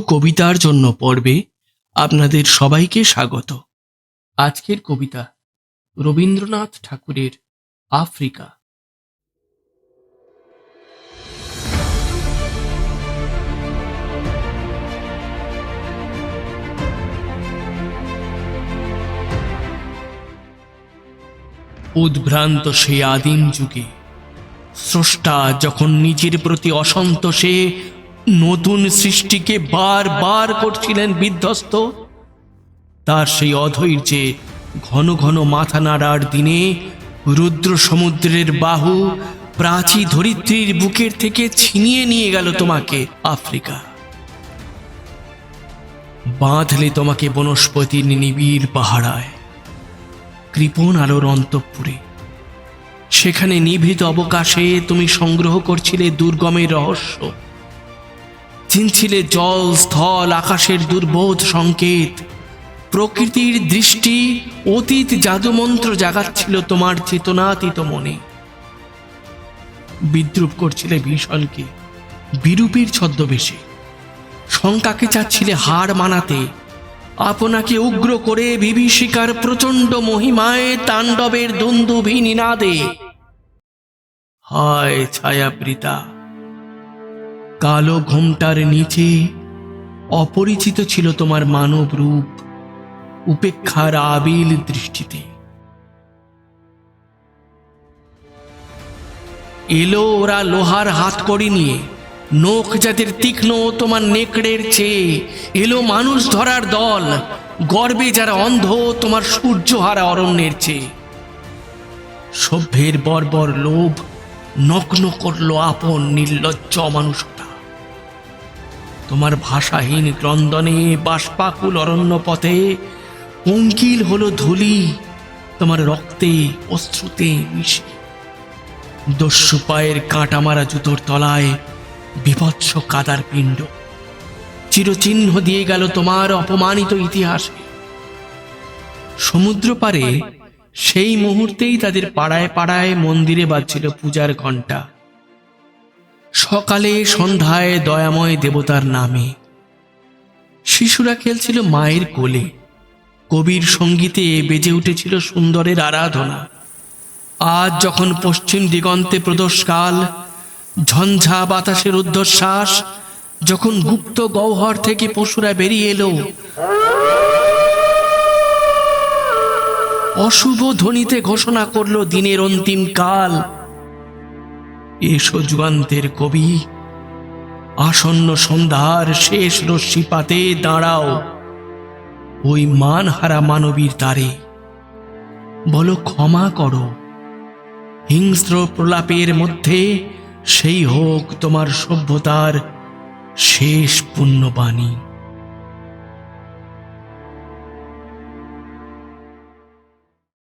কবিতার জন্য পর্বে আপনাদের সবাইকে স্বাগত। আজকের কবিতা রবীন্দ্রনাথ ঠাকুরের আফ্রিকা। উদ্ভ্রান্ত সেই আদিম যুগে স্রষ্টা যখন নিজের প্রতি অসন্তোষে নতুন সৃষ্টিকে বারবার করছিলেন বিধ্বস্ত, তার সেই অধৈর্যে ঘন ঘন মাথা নাড়ার দিনে রুদ্র সমুদ্রের বাহু প্রাচী ধরিত্রীর বুকের থেকে ছিনিয়ে নিয়ে গেল তোমাকে আফ্রিকা। বাঁধলে তোমাকে বনস্পতির নিবিড় পাহাড়ায়, কৃপণ আলোর অন্তঃপুরে। সেখানে নিভৃত অবকাশে তুমি সংগ্রহ করছিলে দুর্গমের রহস্য, চিনছিলে জল স্থল আকাশের দুর্বোধ সংকেত। প্রকৃতির দৃষ্টি অতীত জাদুমন্ত্র জাগাচ্ছিল তোমার চেতনাতীত মনে। বিদ্রুপ করছিলে ভীষণকে বিরূপীর ছদ্মবেশে, শঙ্কাকে চাচ্ছিলে হার মানাতে, আপনাকে উগ্র করে বিভীষিকার প্রচণ্ড মহিমায় তাণ্ডবের দুন্দুভি নিনাদে। হায় ছায়াবৃতা, কালো ঘোমটার নিচে অপরিচিত ছিল তোমার মানব রূপ, উপেক্ষার আবিল দৃষ্টিতে। এলো ওরা লোহার হাতকড়ি নিয়ে, নখ যাদের তীক্ষ্ণ তোমার নেকড়ের চেয়ে। এলো মানুষ ধরার দল, গর্বে যারা অন্ধ তোমার সূর্যহারা অরণ্যের চেয়ে। সভ্যের বর্বর লোভ নগ্ন করলো আপন নির্লজ্জ মানুষতা। তোমার ভাষাহীন ক্রন্দনে বাষ্পাকুল অরণ্য পথে পঙ্কিল হলো ধুলি তোমার রক্তে অশ্রুতে মিশে। দস্যু পায়ের কাঁটা মারা জুতোর তলায় বিভৎস কাদার পিণ্ড চিরচিহ্ন দিয়ে গেল তোমার অপমানিত ইতিহাসে। সমুদ্র পারে সেই মুহূর্তেই তাদের পাড়ায় পাড়ায় মন্দিরে বাজছিল পূজার ঘণ্টা। সকালে সন্ধ্যায় দয়াময় দেবতার নামে শিশুরা খেলছিল মায়ের কোলে। কবির সঙ্গীতে বেজে উঠেছিল সুন্দরের আরাধনা। আজ যখন পশ্চিম দিগন্তে প্রদোষকাল, ঝঞ্ঝা বাতাসের ঊর্ধ্বশ্বাস, যখন গুপ্ত গহ্বর থেকে পশুরা বেরিয়ে এলো, অশুভ ধ্বনিতে ঘোষণা করলো দিনের অন্তিম কাল। এসো যুগান্তের কবি, আসন্ন সন্ধ্যার শেষ রশ্মিপাতে দাঁড়াও ওই মানহারা মানবীর দ্বারে। বলো ক্ষমা করো, হিংস্র প্রলাপের মধ্যে সেই হোক তোমার সভ্যতার শেষ পুণ্যবাণী।